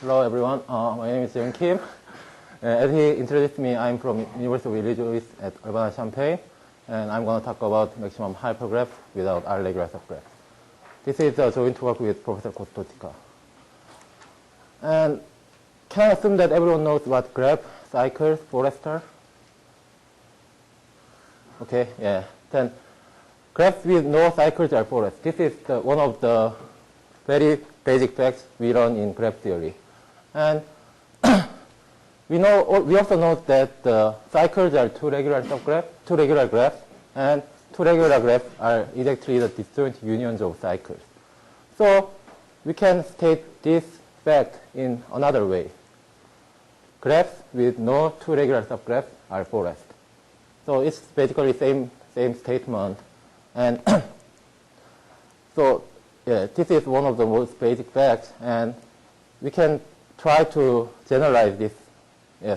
Hello everyone, my name is Jaehoon Kim. As he introduced me, I'm from University of Illinois at Urbana-Champaign, and I'm going to talk about maximum hypergraphs without R-regular subgraphs. This is a joint work with Professor Kostotika. And can I assume that everyone knows what graph, cycles, forests are? Okay, yeah. Then graphs with no cycles are forests. This is one of the very basic facts we learn in graph theory. And we also know that the cycles are two regular graphs, and two regular graphs are exactly the disjoint unions of cycles. So we can state this fact in another way. Graphs with no two regular subgraphs are forests. So it's basically same statement. And so yeah, this is one of the most basic facts, and we can try to generalize this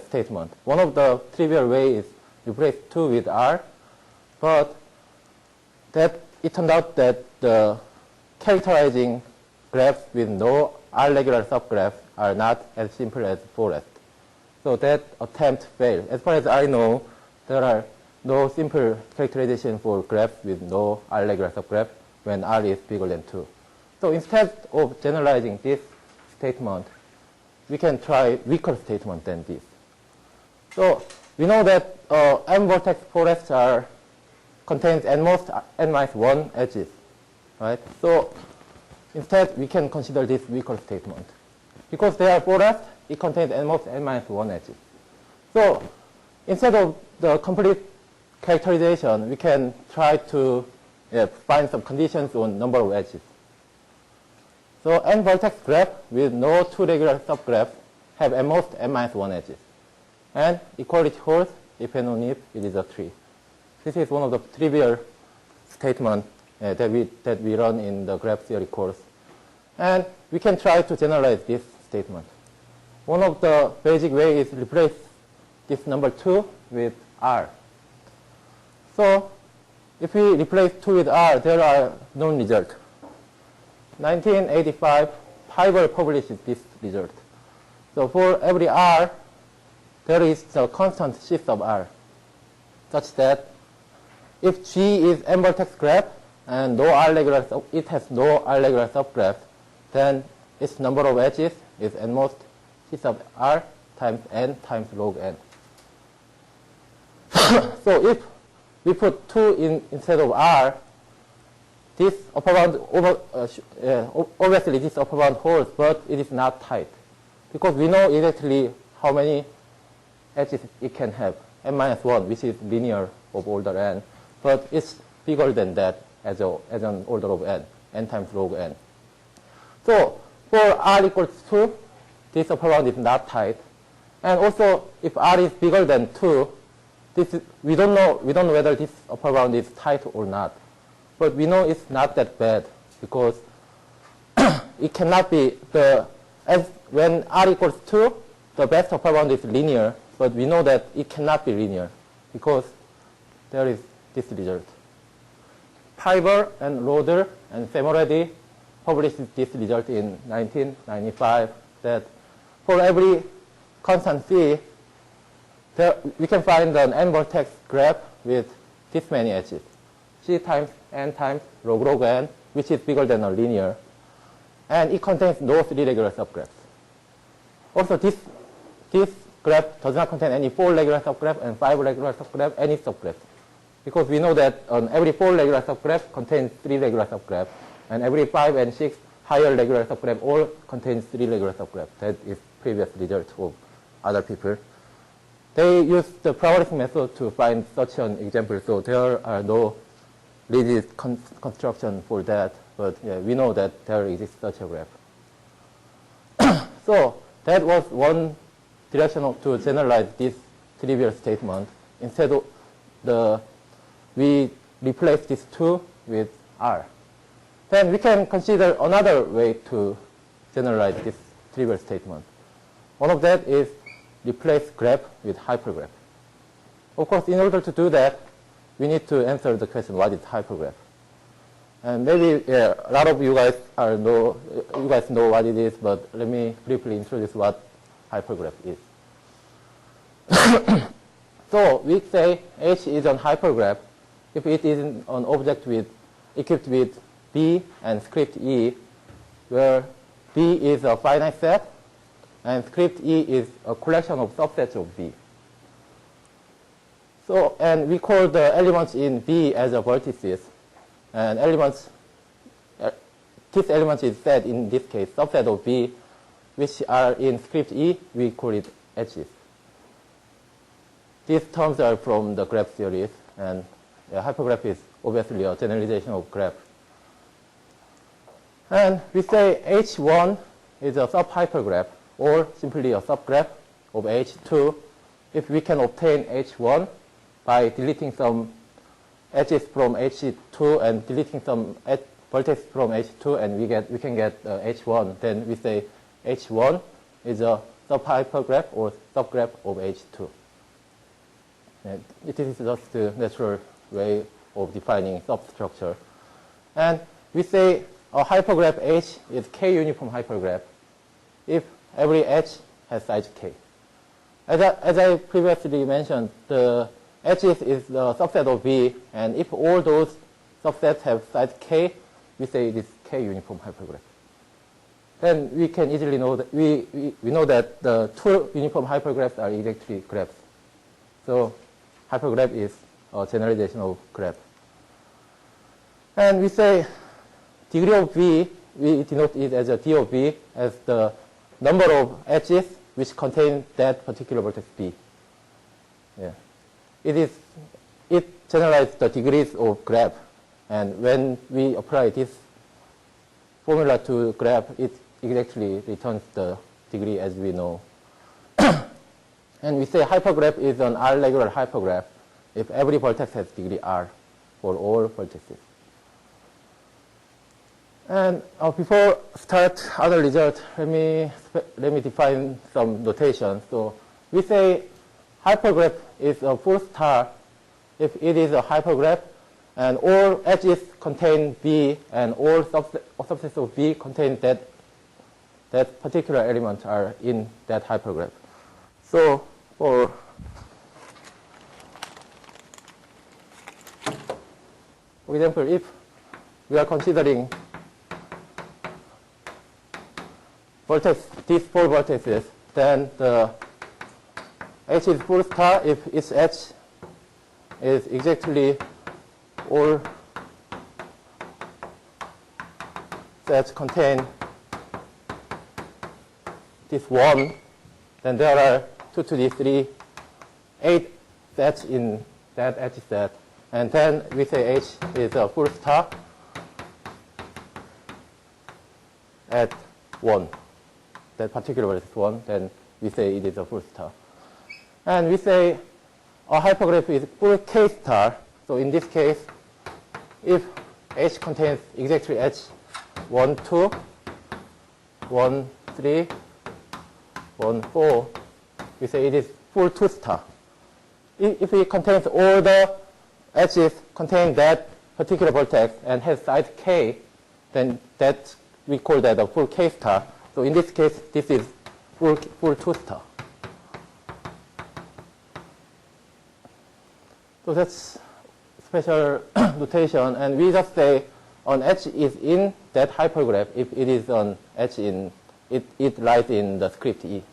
statement. One of the trivial ways is replace 2 with R, but that it turned out that the characterizing graphs with no R-regular subgraphs are not as simple as forest. So that attempt failed. As far as I know, there are no simple characterization for graphs with no R-regular subgraph when R is bigger than 2. So instead of generalizing this statement, we can try weaker statement than this. So we know that m-vertex forests contains at most n-1 edges, right? So instead we can consider this weaker statement. Because they are forests, it contains at most n-1 edges. So instead of the complete characterization, we can try to find some conditions on number of edges. So n-vertex graph with no two regular subgraphs have at most n-1 edges. And equality holds if and only if it is a tree. This is one of the trivial statements that we run in the graph theory course. And we can try to generalize this statement. One of the basic ways is replace this number 2 with R. So if we replace 2 with R, there are known results. 1985, Piper published this result. So for every R, there is a constant shift of R, such that if G is m-vertex graph and it has no R-regular subgraph, then its number of edges is at most shift of R times n times log n. So if we put 2 instead of R, this upper bound, obviously this upper bound holds, but it is not tight. Because we know exactly how many edges it can have, n-1, which is linear of order n, but it's bigger than that as an order of n times log n. So for R equals 2, this upper bound is not tight. And also, if R is bigger than 2, we don't know whether this upper bound is tight or not. But we know it's not that bad because it cannot be when R equals 2, the best upper bound is linear, but we know that it cannot be linear because there is this result. Piper and Roeder and Samoredi published this result in 1995 that for every constant C, we can find an n-vertex graph with this many edges. C times n times log n, which is bigger than a linear. And it contains no 3 regular subgraphs. Also, this graph does not contain any 4 regular subgraphs and 5 regular subgraphs, any subgraphs. Because we know that every 4 regular subgraph contains 3 regular subgraphs, and every 5 and 6 higher regular subgraph all contains 3 regular subgraphs. That is previous result of other people. They used the probabilistic method to find such an example, so there are no rigid construction for that, but yeah, we know that there exists such a graph. So that was one direction to generalize this trivial statement. Instead of we replace this 2 with R. Then we can consider another way to generalize this trivial statement. One of that is replace graph with hypergraph. Of course, in order to do that, we need to answer the question, what is hypergraph? And maybe a lot of you guys know what it is, but let me briefly introduce what hypergraph is. So we say H is a hypergraph if it is an object equipped with B and script E, where B is a finite set and script E is a collection of subsets of B. So, and we call the elements in B as a vertices, and this element is set in this case subset of B, which are in script E. We call it edges. These terms are from the graph theories, and hypergraph is obviously a generalization of graph. And we say H1 is a subhypergraph, or simply a subgraph of H2 if we can obtain H1 by deleting some edges from H2 and deleting some vertex from H2, and we can get H1. Then we say H1 is a subhypergraph or subgraph of H2. And it is just the natural way of defining substructure. And we say a hypergraph H is K-uniform hypergraph if every H has size K. As I previously mentioned, the H's is the subset of B, and if all those subsets have size K, we say it is K-uniform hypergraph. Then we can easily know that we know that the two uniform hypergraphs are exactly graphs. So hypergraph is a generalization of graph. And we say degree of B, we denote it as a D of B as the number of edges which contain that particular vertex B. Yeah. It generalizes the degrees of graph. And when we apply this formula to graph, it exactly returns the degree as we know. And we say hypergraph is an R-regular hypergraph if every vertex has degree R for all vertices. And before start other results, let me define some notation. So we say hypergraph is a full star if it is a hypergraph and all edges contain B and all subsets of B contain that particular element are in that hypergraph. So for example, if we are considering these four vertices, then the H is full star if its H is exactly all sets contain this one, then there are 2 to the 3, 8 sets in that H set. And then we say H is a full star at 1. That particular vertex 1, then we say it is a full star. And we say a hypergraph is full K star. So in this case, if H contains exactly H 1, 2, 1, 3, 1, 4, we say it is full 2 star. If it contains all the edges containing that particular vertex and has size K, then we call that a full K star. So in this case, this is full 2 star. So that's special notation, and we just say an H is in that hypergraph if it is an H in it lies in the script E.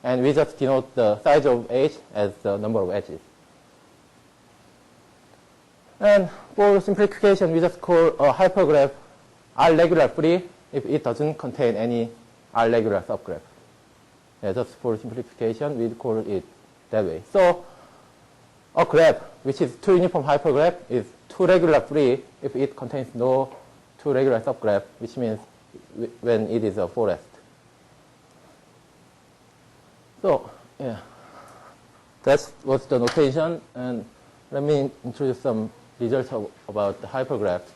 And we just denote the size of H as the number of edges. And for simplification, we just call a hypergraph R-regular free if it doesn't contain any R-regular subgraph. Yeah, just for simplification, we call it that way. So a graph, which is two uniform hypergraph, is two regular free if it contains no two regular subgraph, which means when it is a forest. So, yeah, that was the notation, and let me introduce some results about the hypergraphs.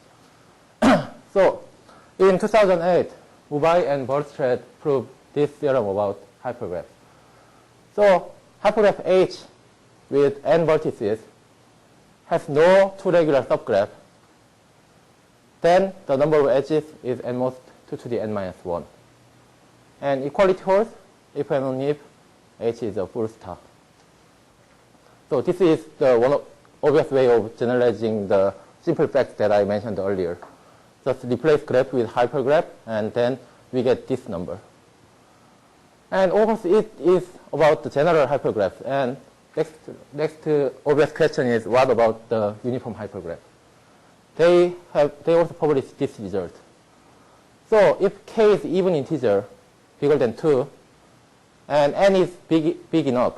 So, in 2008, Ubai and Bertrand proved this theorem about hypergraphs. So, hypergraph H with n vertices has no two regular subgraph, then the number of edges is at most 2 to the n minus 1. And equality holds if and only if H is a full star. So this is the one obvious way of generalizing the simple fact that I mentioned earlier. Just replace graph with hypergraph, and then we get this number. And of course, it is about the general hypergraph. And next obvious question is, what about the uniform hypergraph? They also publish this result. So if k is even integer, bigger than 2, and n is big enough,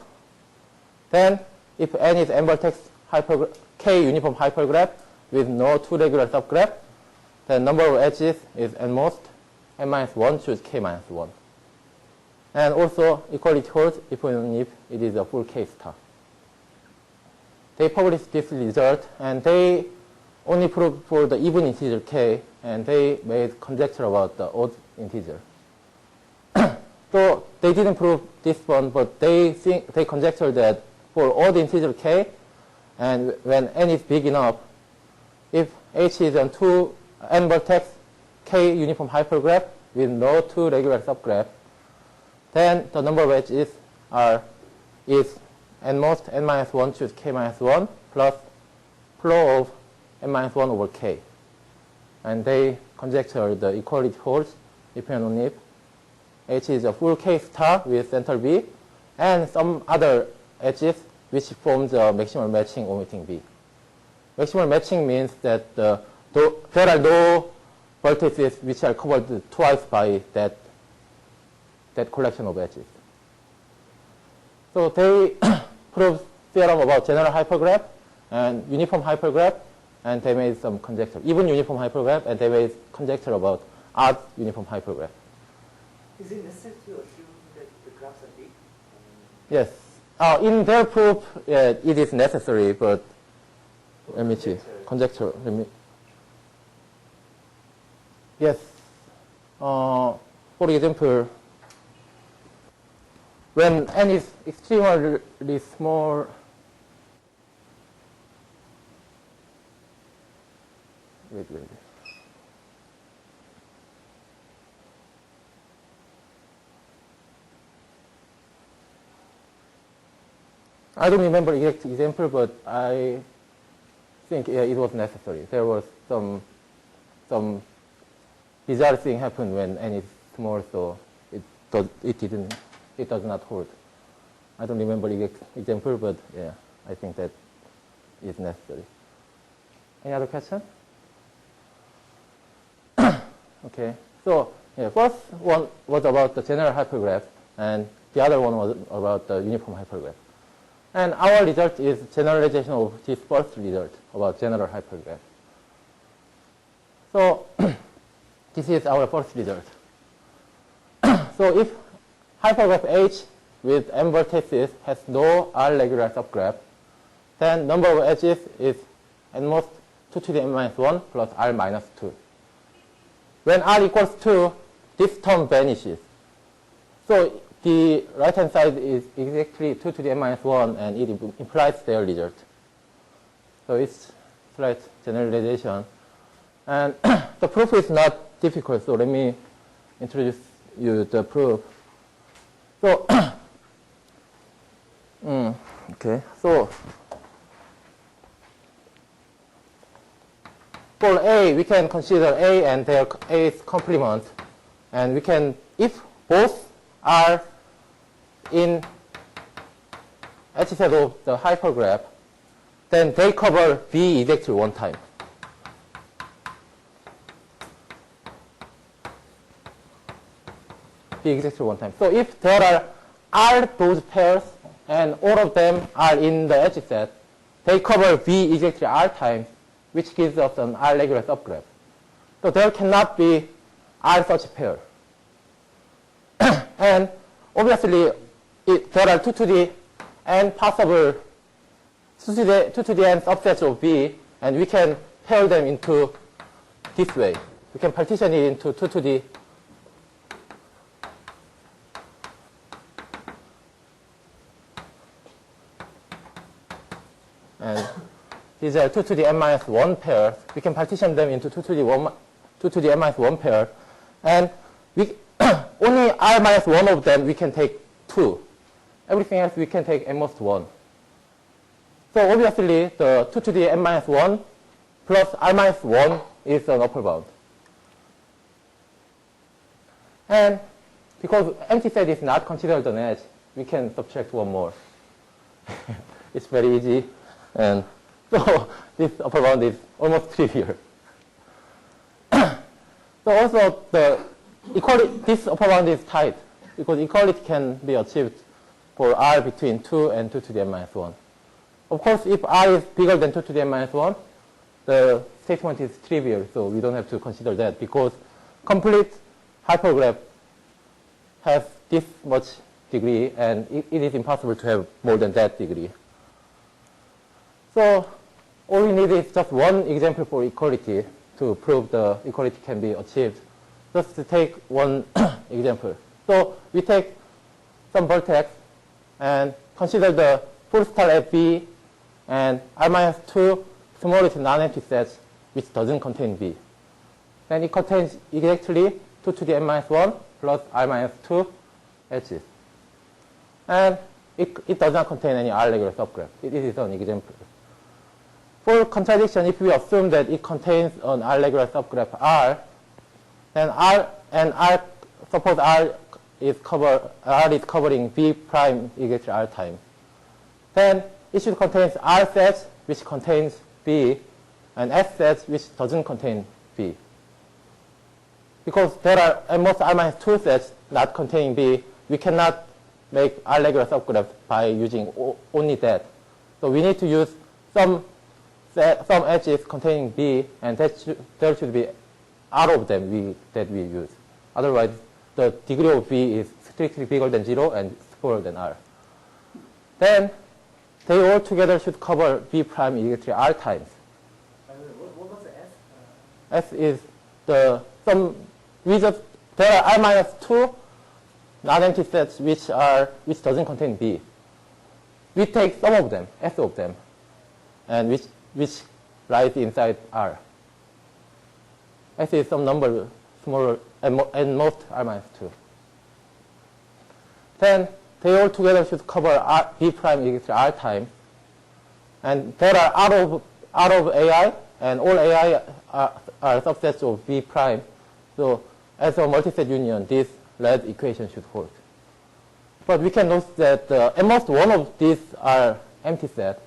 then if n is n-vertex k uniform hypergraph with no two regular subgraph, the number of edges is at most n minus 1 choose k minus 1. And also equality holds if and only if it is a full k star. They published this result, and they only proved for the even integer k, and they made conjecture about the odd integer. So they didn't prove this one, but they conjecture that for odd integer k, and when n is big enough, if H is on two n-vertex k uniform hypergraph with no two regular subgraph, then the number of edges is n most n minus 1 choose k minus 1 plus flow of n minus 1 over k. And they conjecture the equality holds if and only if H is a full k star with center B and some other edges which forms a maximal matching omitting B. Maximal matching means that there are no vertices which are covered twice by that collection of edges. So they proved theorem about general hypergraph and uniform hypergraph, and they made some conjecture. Even uniform hypergraph, and they made conjecture about odd uniform hypergraph. Is it necessary to assume that the graphs are big? Yes. In their proof, it is necessary, but let me see. Conjecture. Yes. For example, when n is extremely small, wait. I don't remember exact example, but I think it was necessary. There was some bizarre thing happened when n is small, so it does not hold. I don't remember exact example, but yeah, I think that is necessary. Any other question? Okay, so yeah, first one was about the general hypergraph, and the other one was about the uniform hypergraph. And our result is generalization of this first result about general hypergraph. So this is our first result. So if hypergraph H with m vertices has no R regular subgraph, then number of edges is at most 2 to the n minus 1 plus R minus 2. When R equals 2, this term vanishes. So the right-hand side is exactly 2 to the n minus 1, and it implies their result. So it's slight generalization. And the proof is not difficult, so let me introduce you the proof. So, okay, so for A, we can consider A and their A's complement, and we can, if both are in H set of the hypergraph, then they cover B exactly one time. B exactly one time. So if there are R those pairs and all of them are in the H set, they cover B exactly R times, which gives us an R regular subgraph. So there cannot be R such a pair. And obviously, there are 2 to the n possible 2 to the n subsets of B, and we can pair them into this way. We can partition it into 2 to the and these are 2 to the n-1 pairs. We can partition them into 2 to the n-1 pair. And we only r-1 of them we can take 2. Everything else we can take n-1. So obviously, the 2 to the n-1 plus r-1 is an upper bound. And because empty set is not considered an edge, we can subtract one more. It's very easy. And so this upper bound is almost trivial. So also the equality, this upper bound is tight because equality can be achieved for r between 2 and 2 to the n-1. Of course, if r is bigger than 2 to the n-1, the statement is trivial, so we don't have to consider that because complete hypergraph has this much degree, and it is impossible to have more than that degree. So all we need is just one example for equality to prove the equality can be achieved. Just to take one example. So we take some vertex and consider the full star at B and r-2 smallest non-empty sets which doesn't contain B. Then it contains exactly 2 to the n-1 plus r-2 edges. And it does not contain any r-regular subgraph. It is an example. For contradiction, if we assume that it contains an r-regular subgraph R, then suppose R is covering B prime exactly R times. Then it should contain R sets which contains B and S sets which doesn't contain B. Because there are at most r-2 sets not containing B, we cannot make r-regular subgraphs by using only that. So we need to use some edges containing B, and there should be R of them that we use. Otherwise, the degree of B is strictly bigger than 0 and smaller than R. Then they all together should cover B prime exactly R times. What was the S? S is there are r-2 non-empty sets which doesn't contain B. We take some of them, S of them, and which lies inside R. S is some number smaller and most r-2. Then they all together should cover B prime exactly R times. And there are R of AI, and all AI are subsets of B prime. So as a multiset union, this red equation should hold. But we can note that at most one of these are empty sets.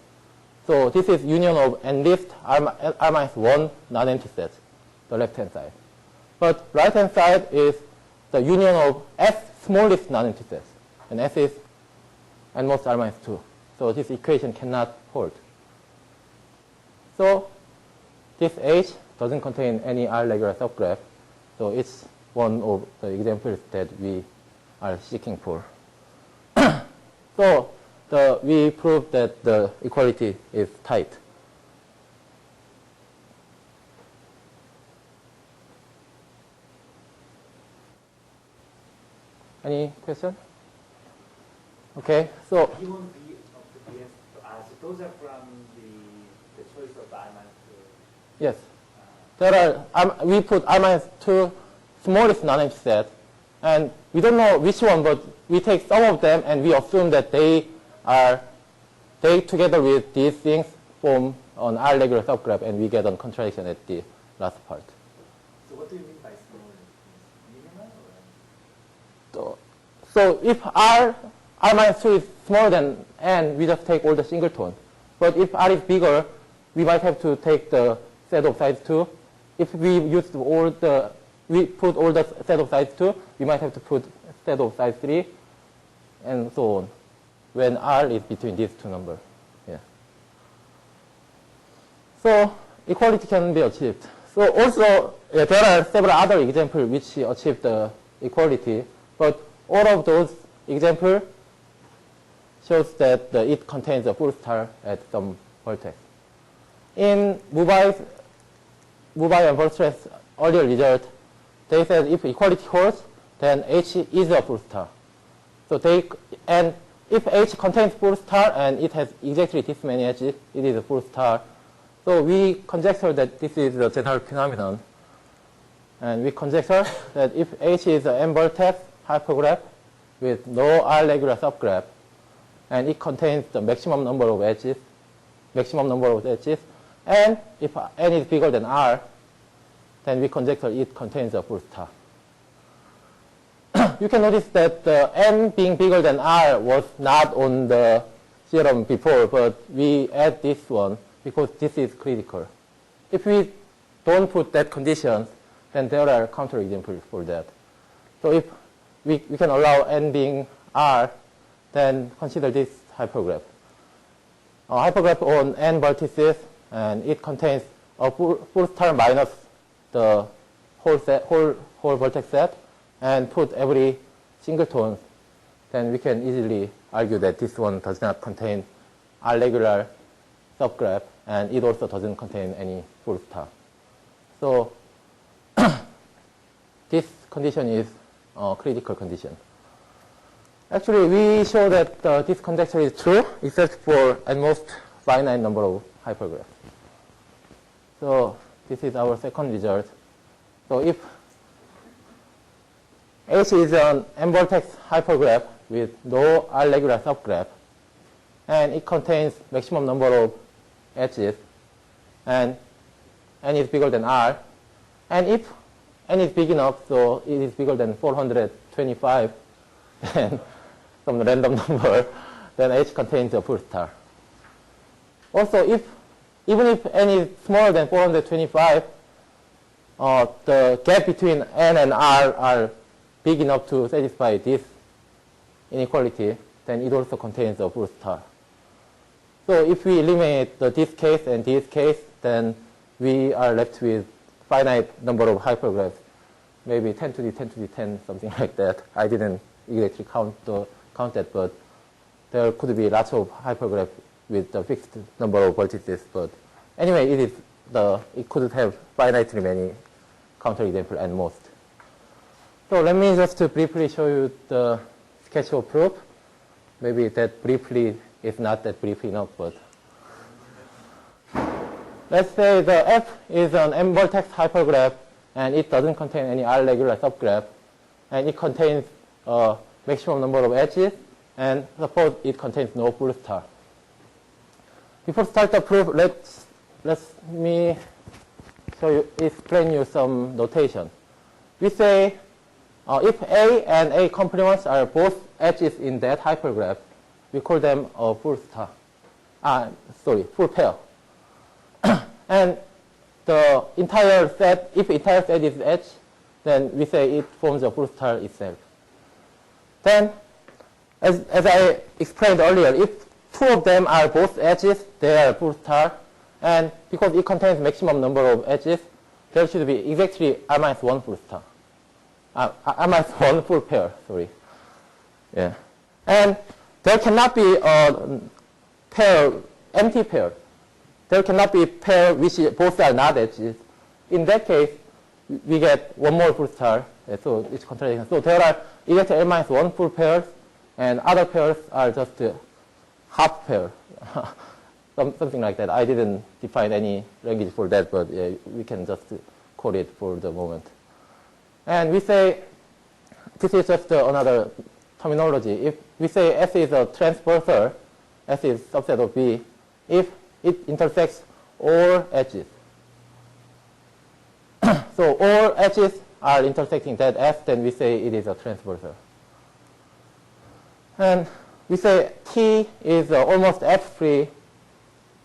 So this is union of at least r-1 non-empty sets, the left-hand side. But right-hand side is the union of S smallest non-empty sets. And S is at most r-2. So this equation cannot hold. So this H doesn't contain any r-regular subgraph. So it's one of the examples that we are seeking for. So we proved that the equality is tight. Any question? Okay, so Given B of the BS, so those are from the choice of the r-2. yes, there are we put r-2 smallest non-empty set, and we don't know which one, but we take some of them and we assume that they together with these things form an r-regular subgraph, and we get a contradiction at the last part. So what do you mean by small? Minimal? So if r-2 is smaller than n, we just take all the singleton. But if r is bigger, we might have to take the set of size 2. If we put all the set of size 2, we might have to put set of size 3, and so on, when r is between these two numbers. Yeah. So equality can be achieved. So also, there are several other examples which achieve the equality, but all of those examples shows that it contains a full star at some vertex. In Mubai and Bertrand's earlier result, they said if equality holds, then H is a full star. So and if H contains full star and it has exactly this many edges, it is a full star, So we conjecture that this is a general phenomenon. And we conjecture that if H is an n-vertex hypergraph with no R-regular subgraph, and it contains the maximum number of edges, and if n is bigger than R, then we conjecture it contains a full star. You can notice that n being bigger than R was not on the theorem before, but we add this one because this is critical. If we don't put that condition, then there are counterexamples for that. So if we can allow n being R, then consider this hypergraph. A hypergraph on n vertices, and it contains a full star minus the whole vertex set, and put every singleton, then we can easily argue that this one does not contain R-regular subgraph, and it also doesn't contain any full star. So this condition is a critical condition. Actually, we show that this conjecture is true, except for at most finite number of hypergraphs. So this is our second result. So if H is an n-vertex hypergraph with no R-regular subgraph, and it contains maximum number of edges, and n is bigger than R, and if n is big enough, so it is bigger than 425, then some random number, then H contains a full star. Also, even if n is smaller than 425, the gap between n and R are big enough to satisfy this inequality, then it also contains a full star. So if we eliminate this case and this case, then we are left with finite number of hypergraphs, maybe 10 to the 10 to the 10, something like that. I didn't exactly count that, but there could be lots of hypergraphs with the fixed number of vertices. But anyway, it could have finitely many counterexamples at most. So let me just briefly show you the sketch of proof. Maybe that briefly is not that brief enough, but let's say the F is an n-vertex hypergraph, and it doesn't contain any R-regular subgraph, and it contains a maximum number of edges, and suppose it contains no full star. Before start the proof, let me explain you some notation. We say if A and A complements are both edges in that hypergraph, we call them a full star. Full pair. And the entire set, if entire set is edge, then we say it forms a full star itself. Then, as I explained earlier, if two of them are both edges, they are full star. And because it contains maximum number of edges, there should be exactly R-1 full star. R-1 full pair, sorry. Yeah. And there cannot be a pair, empty pair. There cannot be a pair which both are not edges. In that case, we get one more full star. So it's contradiction. So there are exactly L-1 full pairs, and other pairs are just half pair. Something like that. I didn't define any language for that, but yeah, we can just code it for the moment. And we say, this is just another terminology. If we say S is a transversal, S is subset of B, if it intersects all edges. So all edges are intersecting that S, then we say it is a transversal. And we say T is almost F-free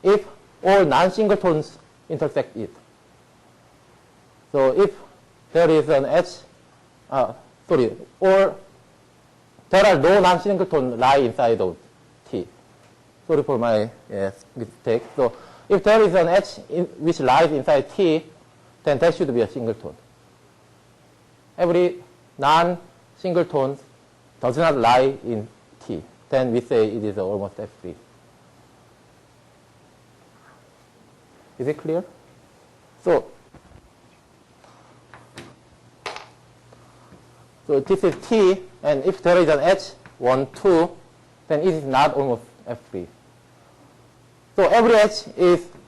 if all non-singletons intersect it. So if there is an edge, or there are no non-singletons lie inside of T. Sorry for my mistake. So if there is an edge which lies inside T, then that should be a singleton. Every non-singleton does not lie in T. Then we say it is almost F-free. Is it clear? So this is T, and if there is an edge, 1, 2, then it is not almost F-free. So every edge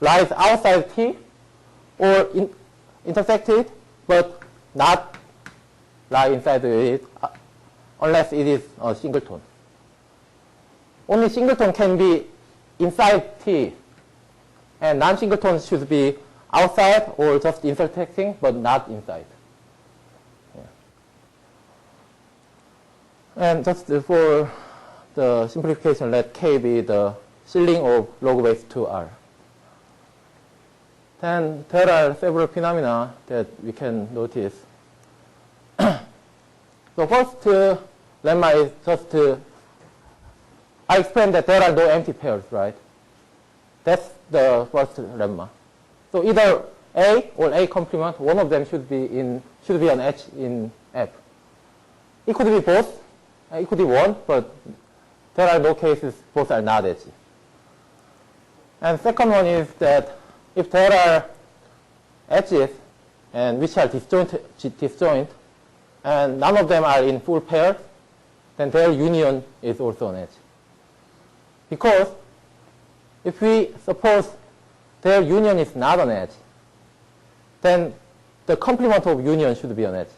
lies outside T or intersected, but not lie inside it unless it is a singleton. Only singleton can be inside T, and non-singleton should be outside or just intersecting, but not inside. Yeah. And just for the simplification, let K be the ceiling of log base 2R. Then there are several phenomena that we can notice. So first lemma is just I explained that there are no empty pairs, right? That's the first lemma. So either A or A complement, one of them should be an edge in F. It could be both. It could be one, but there are no cases both are not edgy. And second one is that if there are edges and which are disjoint, and none of them are in full pair, then their union is also an edge. Because if we suppose their union is not an edge, then the complement of union should be an edge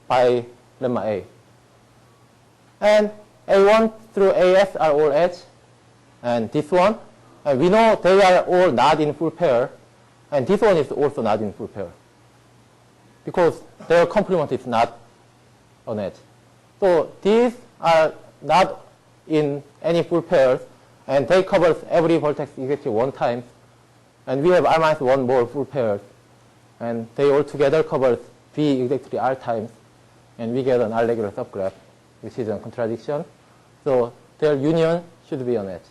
by lemma A. And A1 through AS are all edge, and this one, and we know they are all not in full pair, and this one is also not in full pair, because their complement is not an edge. So these are not in any full pairs, and they cover every vertex exactly one time, and we have R-1 more full pairs, and they all together cover V exactly R times, and we get an R-regular subgraph, which is a contradiction. So their union should be an edge.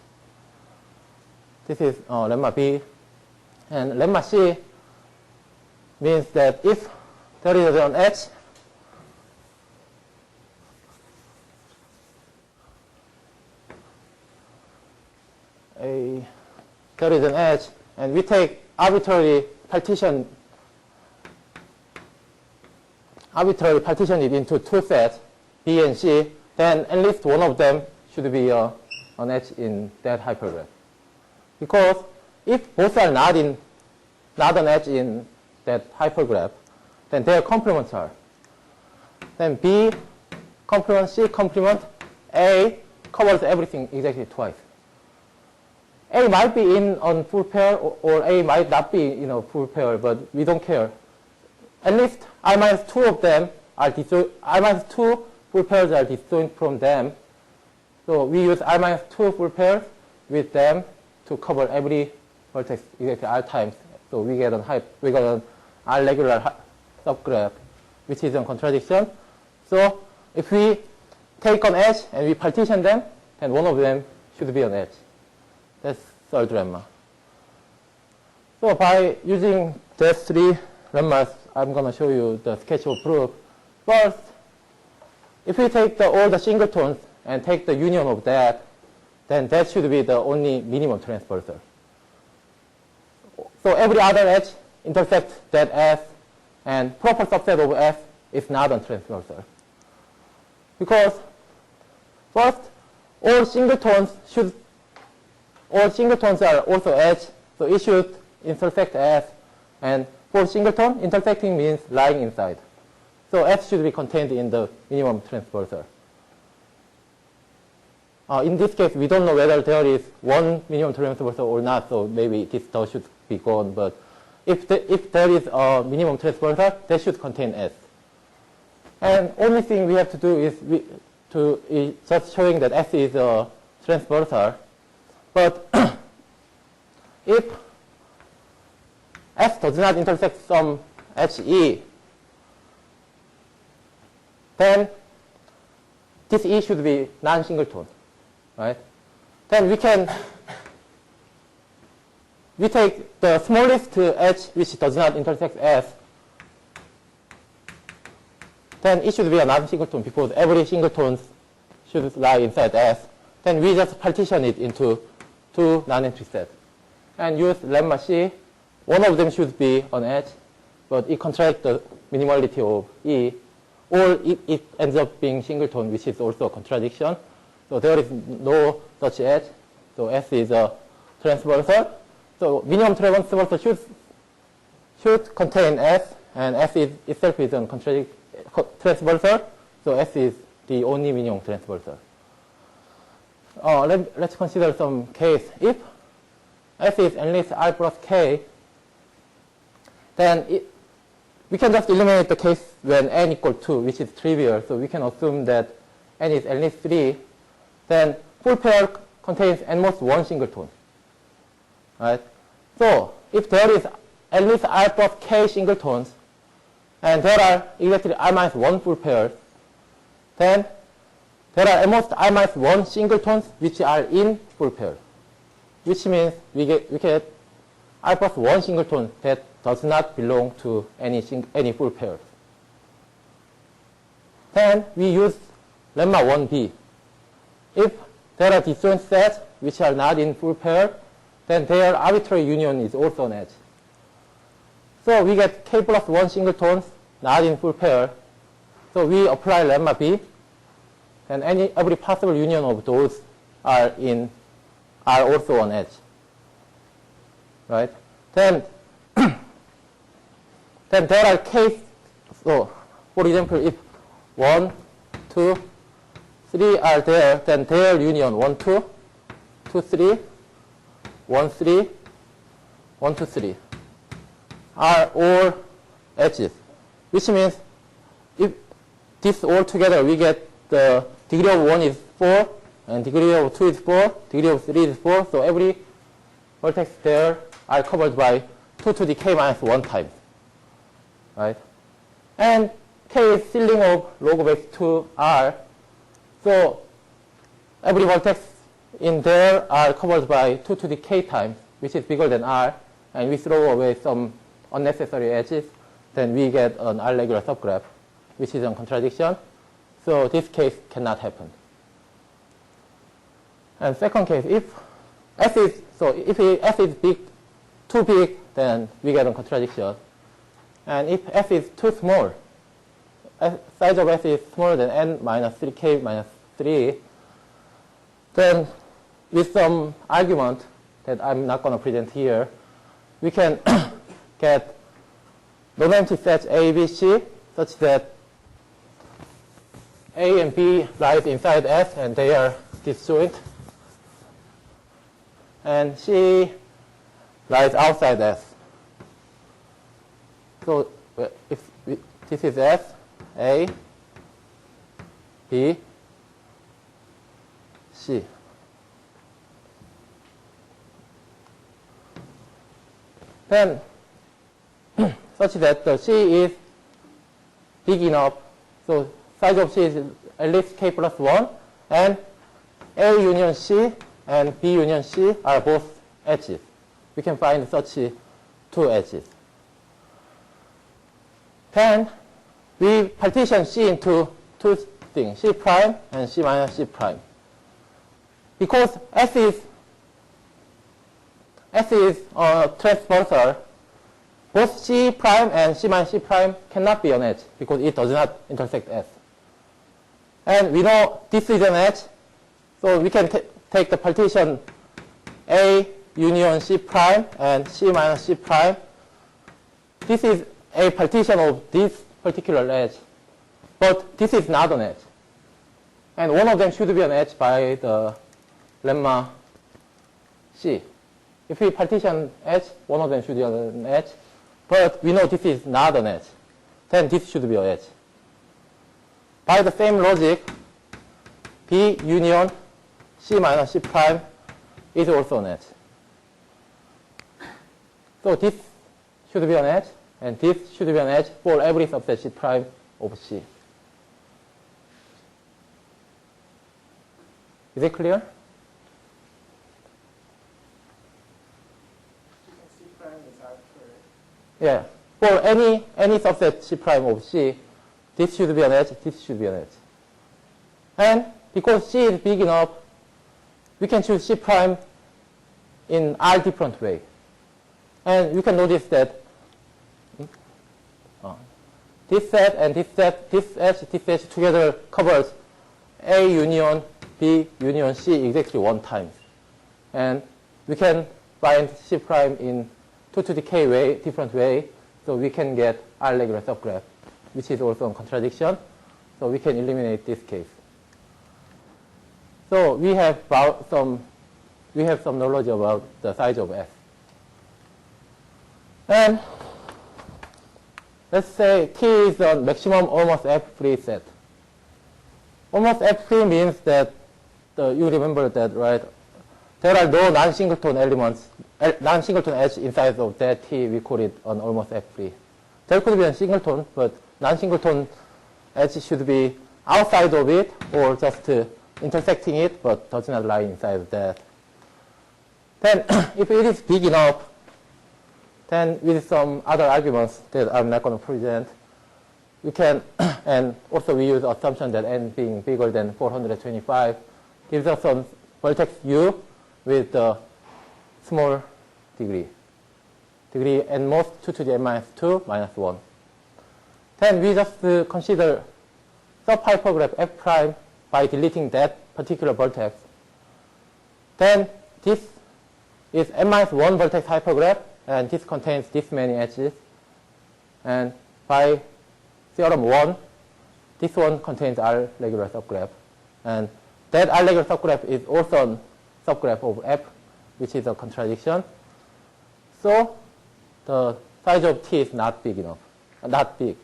This is lemma B. And lemma C means that if there is an edge, there is an edge, and we take arbitrary partition it into two sets, B and C, then at least one of them should be an edge in that hypergraph. Because if both are not an edge in that hypergraph, then their complements are. Then B complement, C complement, A covers everything exactly twice. A might be in a full pair, or A might not be in a full pair, but we don't care. At least R-2 of them are disjoint. R-2 full pairs are disjoint from them. So we use R-2 full pairs with them to cover every vertex exactly R times. So we get an R regular subgraph, which is a contradiction. So if we take an edge and we partition them, then one of them should be an edge. That's third lemma. So by using these three lemmas, I'm going to show you the sketch of proof. First, if we take all the singletons and take the union of that, then that should be the only minimum transversal. So every other edge intersects that S, and proper subset of S is not a transversal. Because first, all singletons are also edge, so it should intersect S, and for singleton, intersecting means lying inside. So S should be contained in the minimum transversal. In this case, we don't know whether there is one minimum transversal or not, so maybe this term should be gone. But if there is a minimum transversal, that should contain S. And only thing we have to do is just showing that S is a transversal. But if S does not intersect some HE, then this E should be non-singleton, right? Then we take the smallest edge which does not intersect S, then it should be a non-singleton because every singleton should lie inside S. Then we just partition it into two non-empty sets and use lemma C. One of them should be an edge, but it contradicts the minimality of E, or it ends up being singleton, which is also a contradiction. So there is no such edge. So S is a transversal. So minimum transversal should contain S, and S itself is a transversal. So S is the only minimum transversal. Let's consider some case. If S is at least R plus K, then we can just eliminate the case when n equals 2, which is trivial. So we can assume that n is at least 3. Then full pair contains at most one singleton. Right? So if there is at least R plus K singletons, and there are exactly R minus 1 full pairs, then there are at most R minus 1 singletons which are in full pair, which means we get R plus 1 singleton that does not belong to any full pairs. Then we use lemma 1b. If there are disjoint sets which are not in full pair, then their arbitrary union is also an edge. So we get K plus 1 singletons not in full pair. So we apply lemma b, and every possible union of those are also on edge. Right? Then there are cases. So for example, if 1, 2, 3 are there, then their union 1, 2, 2, 3, 1, 3, 1, 2, 3 are all edges, which means if this all together we get the degree of 1 is 4, and degree of 2 is 4, degree of 3 is 4, so every vertex there are covered by 2 to the k minus 1 times. Right? And k is ceiling of log of x2 r, so every vertex in there are covered by 2 to the k times, which is bigger than r, and we throw away some unnecessary edges, then we get an R-regular subgraph, which is a contradiction. So this case cannot happen. And second case, if S is too big, then we get a contradiction. And if S is too small, size of S is smaller than n minus 3k minus 3, then with some argument that I'm not going to present here, we can get non-empty sets A, B, C such that A and B lies inside S and they are disjoint, and C lies outside S. So if this is S, A, B, C. Then such that the C is big enough, so size of C is at least k plus 1, and A union C and B union C are both edges. We can find such two edges. Then we partition C into two things, C prime and C minus C prime. Because S is transversal, both C prime and C minus C prime cannot be an edge because it does not intersect S. And we know this is an edge, so we can take the partition A union C prime and C minus C prime. This is a partition of this particular edge, but this is not an edge. And one of them should be an edge by the lemma C. If we partition edge, one of them should be an edge, but we know this is not an edge. Then this should be an edge. By the same logic, B union C minus C prime is also an edge. So this should be an edge, and this should be an edge for every subset C prime of C. Is it clear? C prime is arbitrary. Yeah. For any subset C prime of C, this should be an edge, this should be an edge. And because C is big enough, we can choose C prime in R different way. And you can notice that this set and this set, this edge together covers A union B union C exactly one time. And we can find C prime in 2 to the k way, different way. So we can get R regular subgraph, which is also a contradiction. So we can eliminate this case. So we have some knowledge about the size of S. And let's say T is a maximum almost F-free set. Almost F-free means that you remember that, right? There are no non-singleton elements, non-singleton edge inside of that T. We call it an almost F-free. There could be a singleton, but non-singleton edge should be outside of it or just intersecting it, but does not lie inside of that. Then, if it is big enough, then with some other arguments that I'm not going to present, we can, and also we use assumption that n being bigger than 425 gives us some vertex U with a small degree n most 2 to the n minus 2 minus 1. Then we just consider sub-hypergraph F prime by deleting that particular vertex. Then this is n minus 1 vertex hypergraph, and this contains this many edges. And by theorem 1, this one contains R regular subgraph. And that R regular subgraph is also a subgraph of F, which is a contradiction. So the size of T is not big enough, not big.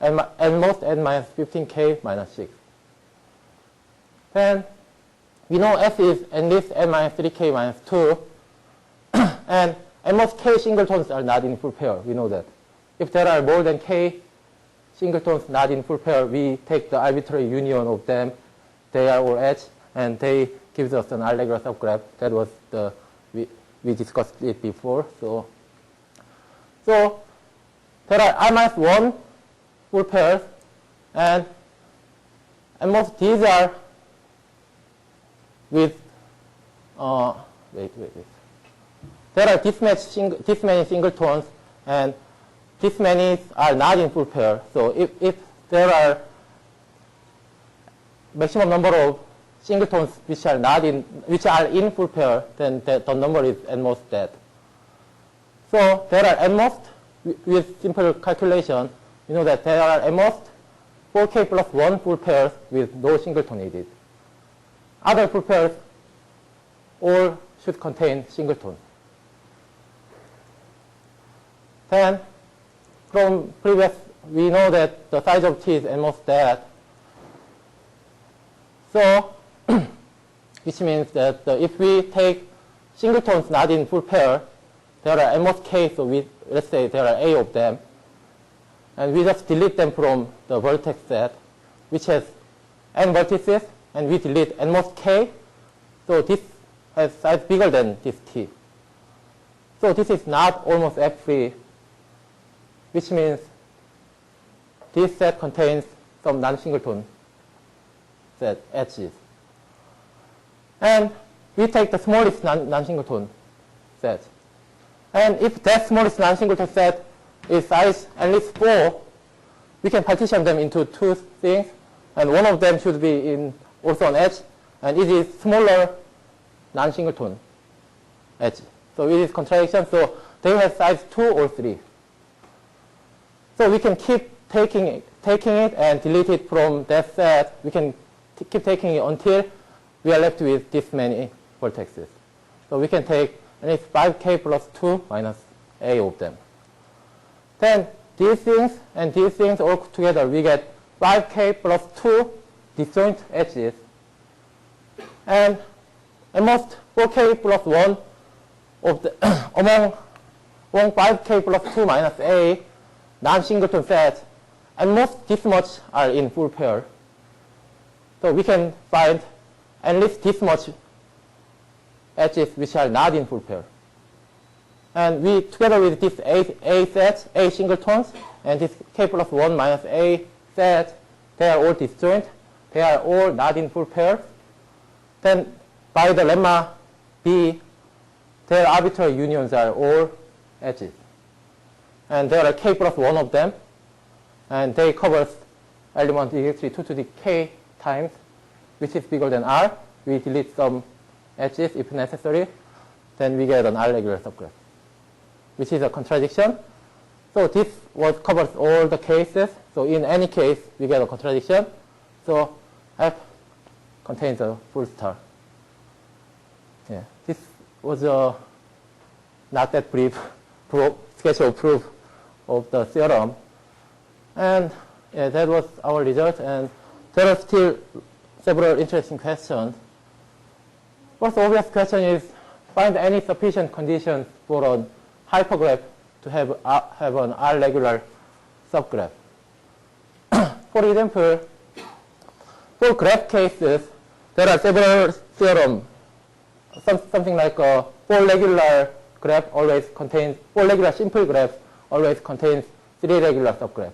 And most n minus 15k minus 6. Then we know F is at least n minus 3k minus 2. And n most k singletons are not in full pair. We know that. If there are more than k singletons not in full pair, we take the arbitrary union of them. They are all H, and they gives us an R regular subgraph. That was we discussed it before. So there are R minus 1 full pairs, and most these are with There are this many singletons, and this many are not in full pair. So if there are maximum number of singletons which are in full pair, then the number is at most that. So there are at most, with simple calculation, you know that there are at most 4k plus 1 full pairs with no singleton needed. Other full pairs all should contain singletons. Then, from previous, we know that the size of T is at most that. So, which means that if we take singletons not in full pair, there are at most k, so let's say there are a of them, and we just delete them from the vertex set, which has n vertices, and we delete at most k, so this has size bigger than this T. So this is not almost F-free, which means this set contains some non-singleton set H's. And we take the smallest non-singleton set. And if that smallest non-singleton set is size at least 4, we can partition them into two things, and one of them should be in also an H, and it is smaller non-singleton H. So it is contradiction, so they have size 2 or 3. So we can keep taking it and delete it from that set. We can keep taking it until we are left with this many vertexes. So we can take at least 5k plus 2 minus a of them. Then these things and these things all together, we get 5k plus 2 disjoint edges. And at most 4k plus 1 of the among 5k plus 2 minus a non-singleton sets, and most this much are in full pair. So we can find at least this much edges which are not in full pair. And we, together with this A sets, A singletons, and this k plus 1 minus A set, they are all disjoint. They are all not in full pair. Then by the lemma B, their arbitrary unions are all edges. And there are k plus 1 of them, and they cover element exactly 2 to the k times, which is bigger than R. We delete some edges if necessary. then we get an R-regular subgraph, which is a contradiction. So this covers all the cases. So in any case, we get a contradiction. So F contains a full star. Yeah, this was not that brief sketch of proof of the theorem. And yeah, that was our result. And there are still several interesting questions. First obvious question is, find any sufficient conditions for a hypergraph to have an R-regular subgraph. For example, for graph cases, there are several theorems. Something like a four regular simple graph always contains three regular subgraphs.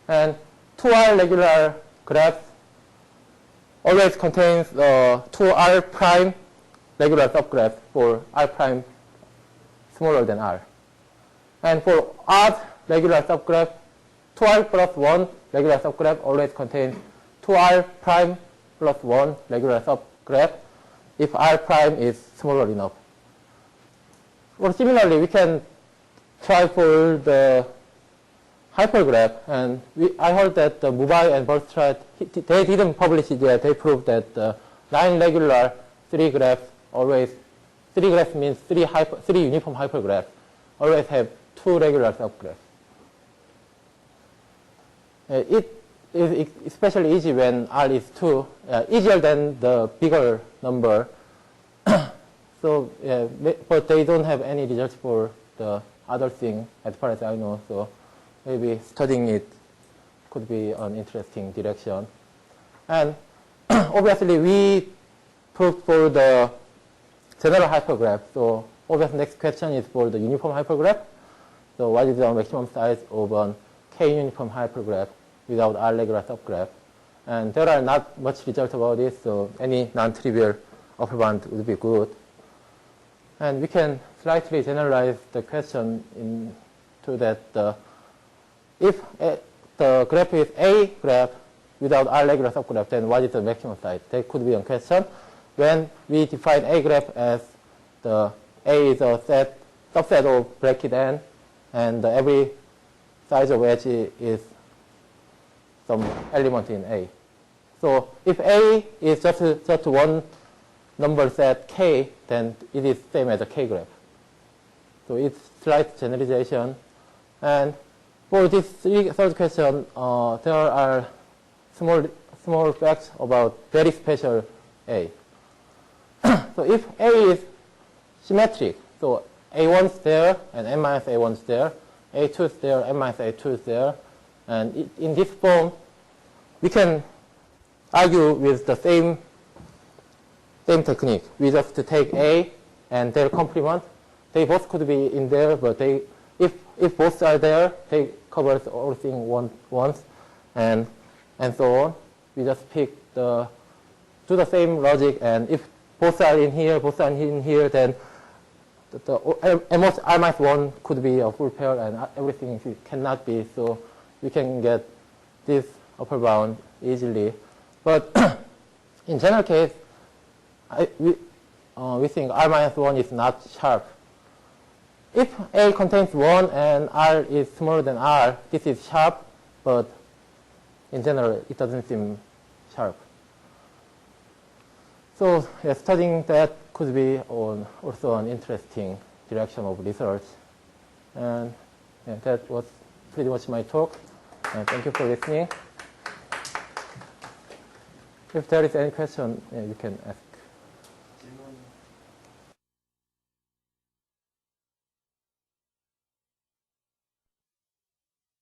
And two R-regular graphs always contains two R prime regular subgraphs for R prime smaller than R. And for odd regular subgraph, 2R plus 1 regular subgraph always contains 2R prime plus 1 regular subgraph if R prime is smaller enough. Or similarly, we can try for the hypergraph. And I heard that Mubai and Bertrand, they didn't publish it yet. They proved that 9 regular 3 graphs always, 3 graphs means 3 uniform hypergraphs, always have 2 regular subgraphs. It is especially easy when R is 2, easier than the bigger number. So, yeah, but they don't have any results for the other thing as far as I know. So maybe studying it could be an interesting direction. And obviously we proved for the general hypergraph. So obviously next question is for the uniform hypergraph. So what is the maximum size of an K-uniform hypergraph without R-regular subgraph? And there are not much results about this, so any non-trivial upper bound would be good. And we can slightly generalize the question into that if the graph is A graph without R-regular subgraph, then what is the maximum size? That could be a question. When we define A graph as the A is a subset of bracket N, and every size of edge is some element in A. So if A is just one number set K, then it is same as a K graph. So it's slight generalization. And for this third question, there are small facts about very special A. So if A is symmetric, so A1 is there and n minus A1 is there, A2 is there, n minus A2 is there, and in this form, we can argue with the same technique. We just take A and their complement. They both could be in there, but if both are there, they cover everything once, and so on. We just do the same logic, and if both are in here, then at most R minus 1 could be a full pair, and everything cannot be. So we can get this upper bound easily. But in general case, we think R minus 1 is not sharp. If A contains 1 and R is smaller than R, this is sharp, but in general, it doesn't seem sharp. So yeah, studying that could be also an interesting direction of research. And yeah, that was pretty much my talk. And thank you for listening. If there is any question, you can ask.